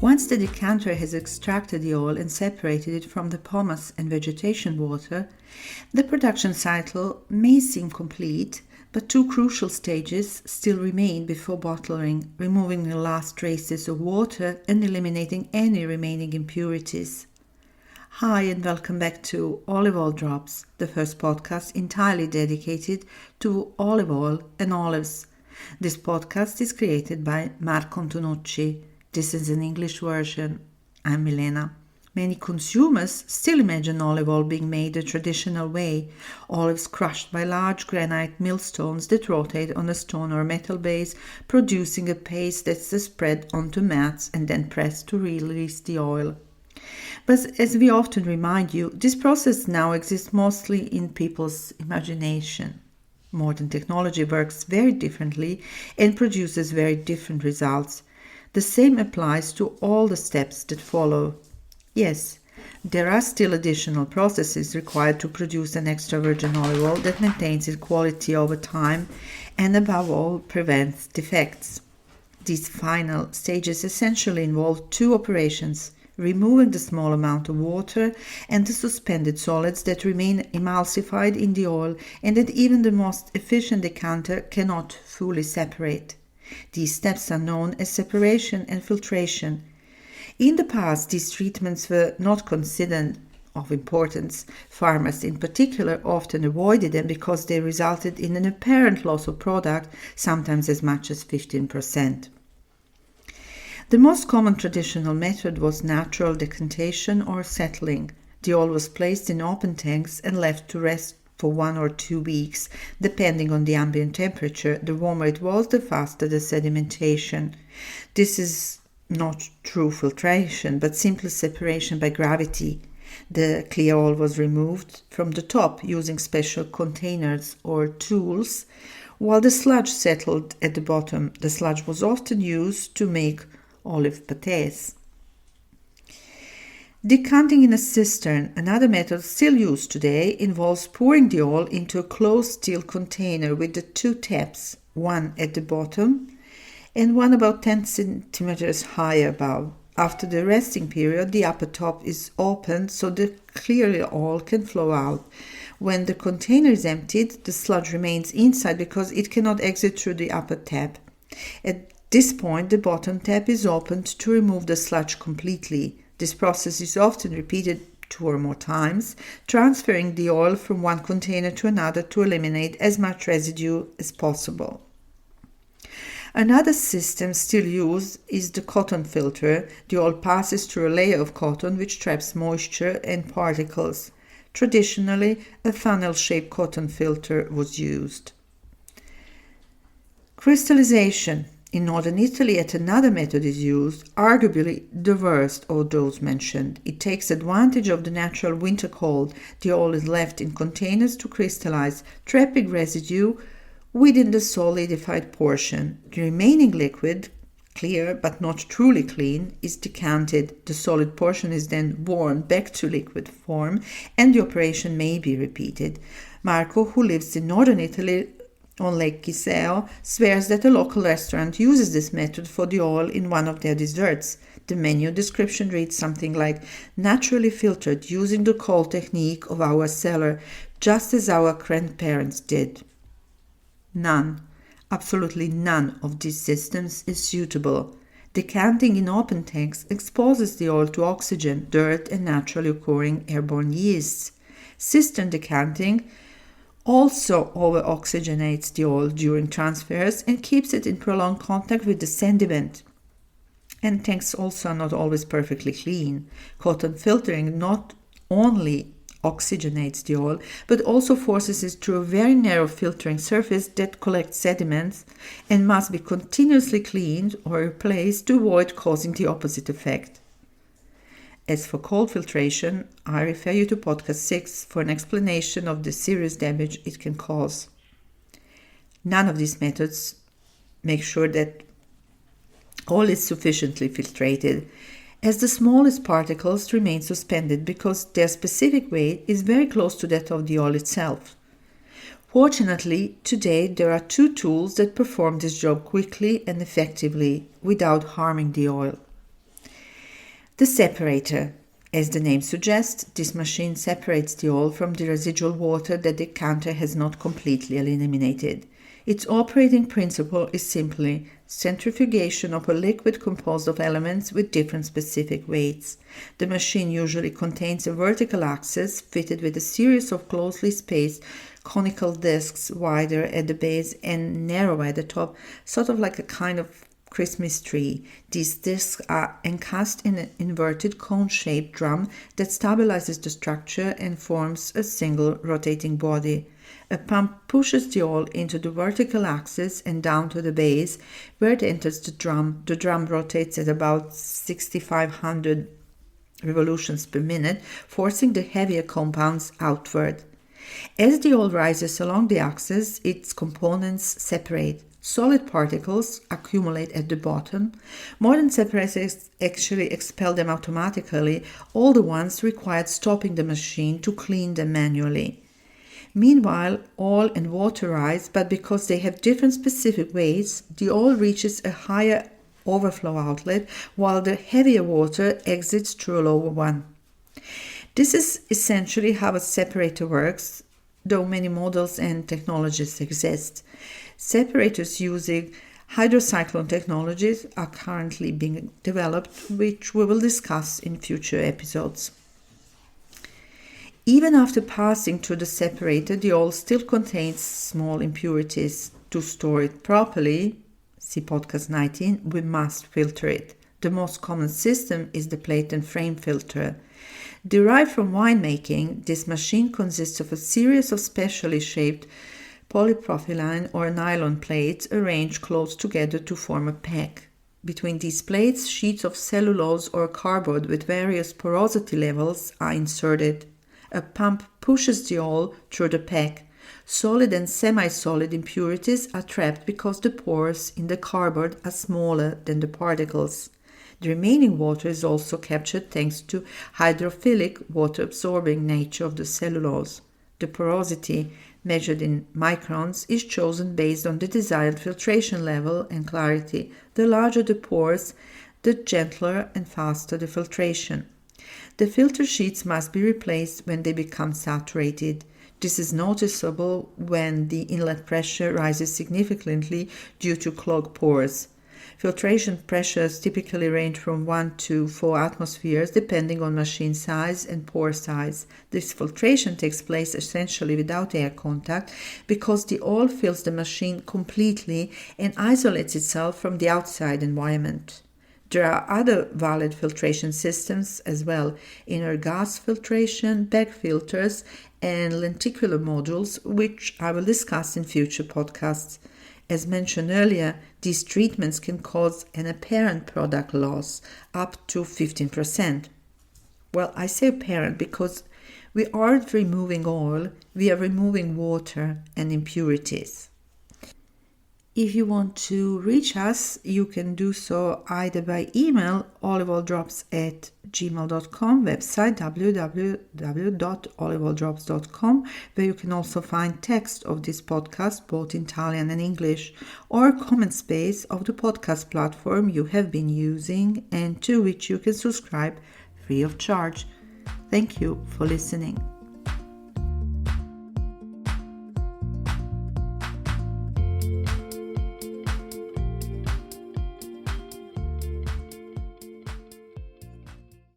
Once the decanter has extracted the oil and separated it from the pomace and vegetation water, the production cycle may seem complete, but two crucial stages still remain before bottling, removing the last traces of water and eliminating any remaining impurities. Hi and welcome back to Olive Oil Drops, the first podcast entirely dedicated to olive oil and olives. This podcast is created by Marco Antonucci. This is an English version. I'm Milena. Many consumers still imagine olive oil being made the traditional way, olives crushed by large granite millstones that rotate on a stone or metal base, producing a paste that's spread onto mats and then pressed to release the oil. But as we often remind you, this process now exists mostly in people's imagination. Modern technology works very differently and produces very different results. The same applies to all the steps that follow. Yes, there are still additional processes required to produce an extra virgin olive oil that maintains its quality over time and above all prevents defects. These final stages essentially involve two operations: removing the small amount of water and the suspended solids that remain emulsified in the oil and that even the most efficient decanter cannot fully separate. These steps are known as separation and filtration. In the past, these treatments were not considered of importance. Farmers in particular often avoided them because they resulted in an apparent loss of product, sometimes as much as 15%. The most common traditional method was natural decantation or settling. The oil was placed in open tanks and left to rest for 1 or 2 weeks, depending on the ambient temperature. The warmer it was, the faster the sedimentation. This is not true filtration, but simply separation by gravity. The clear oil was removed from the top using special containers or tools, while the sludge settled at the bottom. The sludge was often used to make olive pâtés. Decanting in a cistern, another method still used today, involves pouring the oil into a closed steel container with the two taps, one at the bottom and one about 10 centimeters high above. After the resting period, the upper top is opened so the clear oil can flow out. When the container is emptied, the sludge remains inside because it cannot exit through the upper tap. At this point, the bottom tap is opened to remove the sludge completely. This process is often repeated 2 or more times, transferring the oil from one container to another to eliminate as much residue as possible. Another system still used is the cotton filter. The oil passes through a layer of cotton which traps moisture and particles. Traditionally, a funnel-shaped cotton filter was used. Crystallization. In northern Italy, yet another method is used, arguably the worst of those mentioned. It takes advantage of the natural winter cold. The oil is left in containers to crystallize, trapping residue within the solidified portion. The remaining liquid, clear but not truly clean, is decanted. The solid portion is then warmed back to liquid form and the operation may be repeated. Marco, who lives in northern Italy, on Lake Kiseo, swears that a local restaurant uses this method for the oil in one of their desserts. The menu description reads something like, naturally filtered using the cold technique of our cellar, just as our grandparents did. None, absolutely none of these systems is suitable. Decanting in open tanks exposes the oil to oxygen, dirt, and naturally occurring airborne yeasts. Cistern decanting also over-oxygenates the oil during transfers and keeps it in prolonged contact with the sediment. And tanks also are not always perfectly clean. Cotton filtering not only oxygenates the oil, but also forces it through a very narrow filtering surface that collects sediments and must be continuously cleaned or replaced to avoid causing the opposite effect. As for cold filtration, I refer you to podcast 6 for an explanation of the serious damage it can cause. None of these methods make sure that oil is sufficiently filtrated, as the smallest particles remain suspended because their specific weight is very close to that of the oil itself. Fortunately, today there are two tools that perform this job quickly and effectively without harming the oil. The separator. As the name suggests, this machine separates the oil from the residual water that the decanter has not completely eliminated. Its operating principle is simply centrifugation of a liquid composed of elements with different specific weights. The machine usually contains a vertical axis fitted with a series of closely spaced conical discs, wider at the base and narrow at the top, sort of like a kind of Christmas tree. These discs are encased in an inverted cone-shaped drum that stabilizes the structure and forms a single rotating body. A pump pushes the oil into the vertical axis and down to the base, where it enters the drum. The drum rotates at about 6,500 revolutions per minute, forcing the heavier compounds outward. As the oil rises along the axis, its components separate. Solid particles accumulate at the bottom. Modern separators actually expel them automatically, all the ones required stopping the machine to clean them manually. Meanwhile, oil and water rise, but because they have different specific weights, the oil reaches a higher overflow outlet, while the heavier water exits through a lower one. This is essentially how a separator works, though many models and technologies exist. Separators using hydrocyclone technologies are currently being developed, which we will discuss in future episodes. Even after passing through the separator, the oil still contains small impurities. To store it properly, see podcast 19, we must filter it. The most common system is the plate and frame filter. Derived from winemaking, this machine consists of a series of specially shaped polypropylene or nylon plates arranged close together to form a pack. Between these plates, sheets of cellulose or cardboard with various porosity levels are inserted. A pump pushes the oil through the pack. Solid and semi-solid impurities are trapped because the pores in the cardboard are smaller than the particles. The remaining water is also captured thanks to hydrophilic, water-absorbing nature of the cellulose. The porosity, measured in microns, is chosen based on the desired filtration level and clarity. The larger the pores, the gentler and faster the filtration. The filter sheets must be replaced when they become saturated. This is noticeable when the inlet pressure rises significantly due to clogged pores. Filtration pressures typically range from 1 to 4 atmospheres depending on machine size and pore size. This filtration takes place essentially without air contact because the oil fills the machine completely and isolates itself from the outside environment. There are other valid filtration systems as well: inner gas filtration, bag filters, and lenticular modules, which I will discuss in future podcasts. As mentioned earlier, these treatments can cause an apparent product loss up to 15%. Well, I say apparent because we aren't removing oil, we are removing water and impurities. If you want to reach us, you can do so either by email, oliveoildrops@gmail.com, website www.oliveoildrops.com, where you can also find text of this podcast, both in Italian and English, or comment space of the podcast platform you have been using and to which you can subscribe free of charge. Thank you for listening.